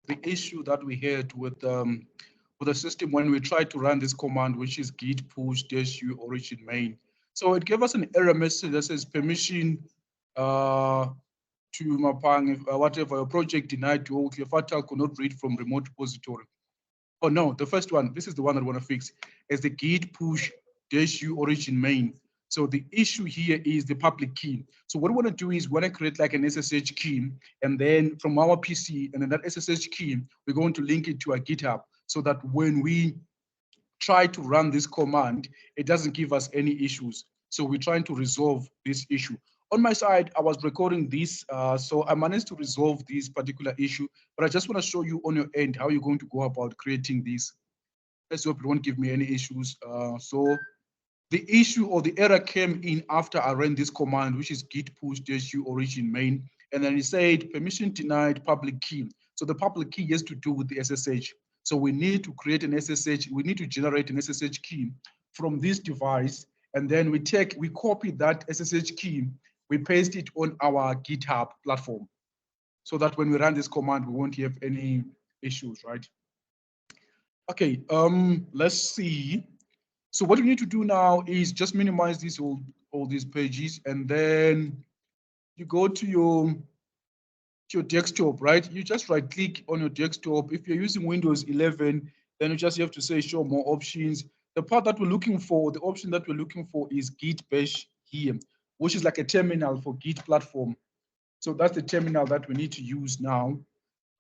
the issue that we had with the system when we tried to run this command, which is git push -u origin main. So it gave us an error message that says permission uh, to Mapang, whatever, your project denied to your file could not read from remote repository. Oh no, the first one, this is the one that I want to fix, is the git push -u origin main. So the issue here is the public key. So what we want to do is we want to create like an SSH key, and then from our PC, and then that SSH key, we're going to link it to our GitHub so that when we try to run this command, it doesn't give us any issues. So we're trying to resolve this issue. On my side, I was recording this, so I managed to resolve this particular issue, but I just want to show you on your end how you're going to go about creating this. Let's hope it won't give me any issues. So the issue or the error came in after I ran this command, which is git push -u origin main, and then it said permission denied public key. So the public key has to do with the SSH. So we need to create an SSH, we need to generate an SSH key from this device, and then we copy that SSH key, we paste it on our GitHub platform, so that when we run this command, we won't have any issues, right? Okay, let's see. So what you need to do now is just minimize these all these pages, and then you go to your desktop, right? You just right click on your desktop. If you're using Windows 11, then you just have to say show more options. The part that we're looking for, the option that we're looking for is Git Bash here, which is like a terminal for Git platform. So that's the terminal that we need to use now.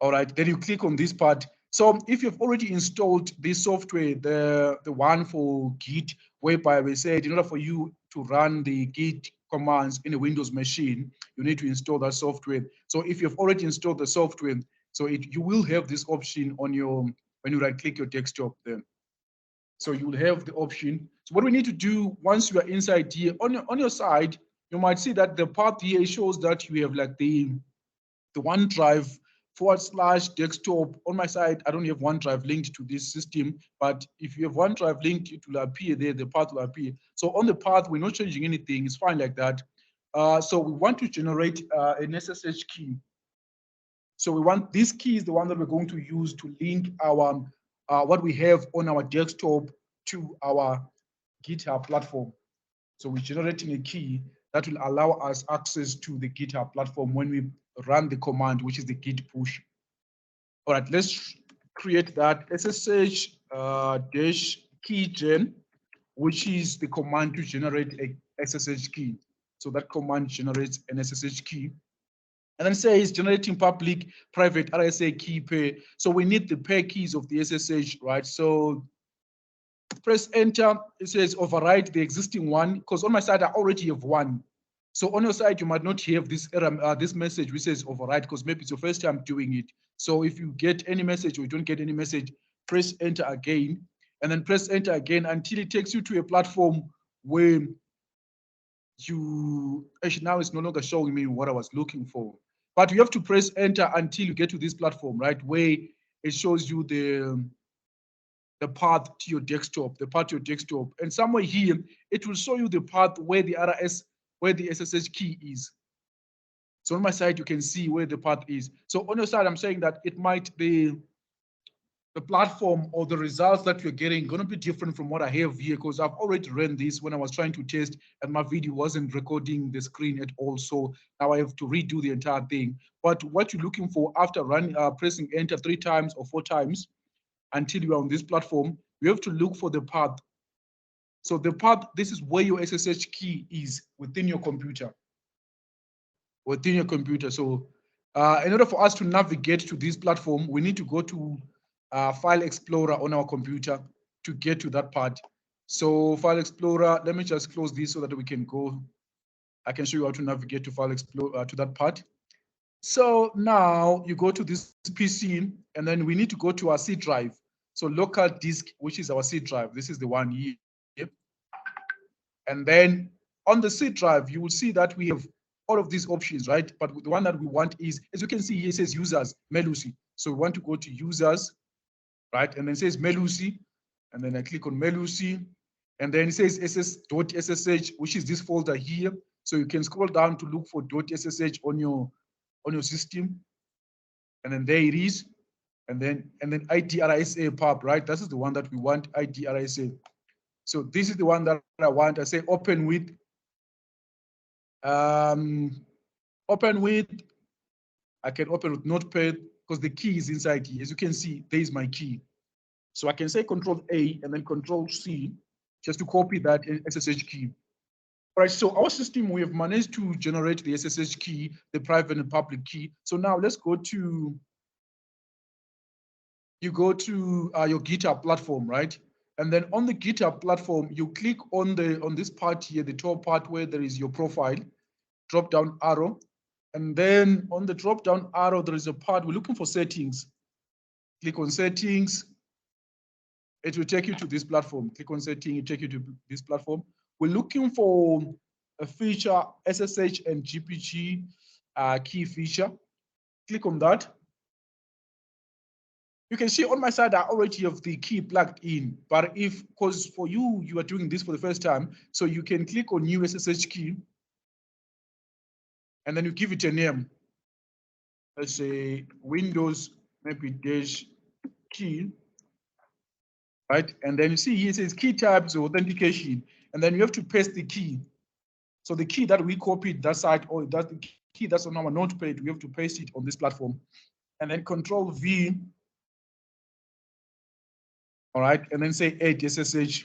All right, then you click on this part. So if you've already installed this software, the one for Git, whereby we said in order for you to run the Git commands in a Windows machine, you need to install that software. So if you've already installed the software, so you will have this option on your, when you right click your desktop then. So you will have the option. So what we need to do once you are inside here, on your side, you might see that the path here shows that you have like the OneDrive / desktop. On my side, I don't have OneDrive linked to this system, but if you have OneDrive linked, it will appear there, the path will appear. So on the path, we're not changing anything, it's fine like that. So we want to generate an SSH key. So we want, this key is the one that we're going to use to link our, what we have on our desktop to our GitHub platform. So we're generating a key that will allow us access to the GitHub platform when we run the command, which is the git push. All right, let's create that SSH dash key gen, which is the command to generate a SSH key. So that command generates an SSH key. And then says generating public private RSA key pair. So we need the pair keys of the SSH, right? So press enter. It says override the existing one, because on my side I already have one. So on your side you might not have this error, this message which says override, because maybe it's your first time doing it. So if you get any message or you don't get any message, press enter again, and then press enter again until it takes you to a platform where you actually, now it's no longer showing me what I was looking for. But you have to press enter until you get to this platform, right, where it shows you the path to your desktop, the path to your desktop. And somewhere here, it will show you the path where the where the SSH key is. So on my side, you can see where the path is. So on your side, I'm saying that it might be the platform or the results that you're getting going to be different from what I have here, because I've already ran this when I was trying to test and my video wasn't recording the screen at all. So now I have to redo the entire thing. But what you're looking for after running, pressing enter 3 times or 4 times, until you are on this platform, you have to look for the path. So the path, this is where your SSH key is within your computer. Within your computer. So in order for us to navigate to this platform, we need to go to File Explorer on our computer to get to that part. So File Explorer, let me just close this so that we can go. I can show you how to navigate to File Explorer to that part. So now you go to this PC, and then we need to go to our C drive. So local disk, which is our C drive. This is the one here. And then on the C drive, you will see that we have all of these options, right? But the one that we want is, as you can see here, it says users, Melusi. So we want to go to users, right? And then it says Melusi. And then I click on Melusi. And then it says ss.ssh, which is this folder here. So you can scroll down to look for .ssh on your system. And then there it is. and then IDRSA pub, right? This is the one that we want, IDRSA. So this is the one that I want. I say open with, I can open with Notepad because the key is inside here. As you can see, there is my key. So I can say Control A and then Control C just to copy that SSH key. All right, so our system, we have managed to generate the SSH key, the private and public key. So now let's go to, you go to your GitHub platform, right? And then on the GitHub platform, you click on this part here, the top part where there is your profile, drop down arrow. And then on the drop down arrow, there is a part, we're looking for settings. Click on settings. It will take you to this platform. Click on setting, it take you to this platform. We're looking for a feature, SSH and GPG key feature. Click on that. You can see on my side, I already have the key plugged in, but because for you, you are doing this for the first time, so you can click on new SSH key, and then you give it a name. Let's say Windows, maybe dash key, right? And then you see here it says key types authentication, and then you have to paste the key. So the key that we copied that side, or that the key that's on our notepad, we have to paste it on this platform. And then Control V, all right, and then say add SSH.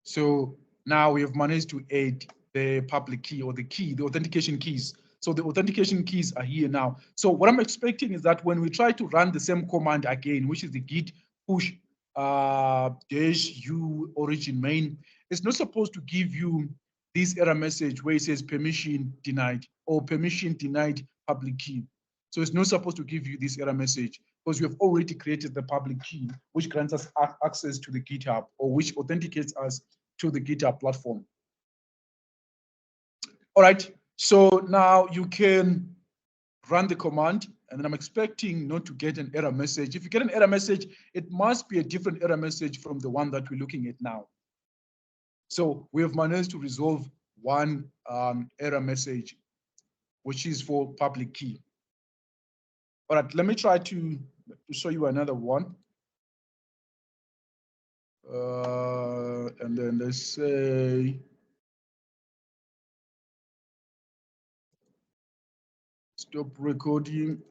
So now we have managed to add the public key or the key, the authentication keys. So the authentication keys are here now. So what I'm expecting is that when we try to run the same command again, which is the git push -u origin main, it's not supposed to give you this error message where it says permission denied or permission denied public key. So it's not supposed to give you this error message because we have already created the public key, which grants us access to the GitHub or which authenticates us to the GitHub platform. All right, so now you can run the command, and then I'm expecting not to get an error message. If you get an error message, it must be a different error message from the one that we're looking at now. So we have managed to resolve one error message, which is for public key. All right, let me try to show you another one. And then let's say, stop recording.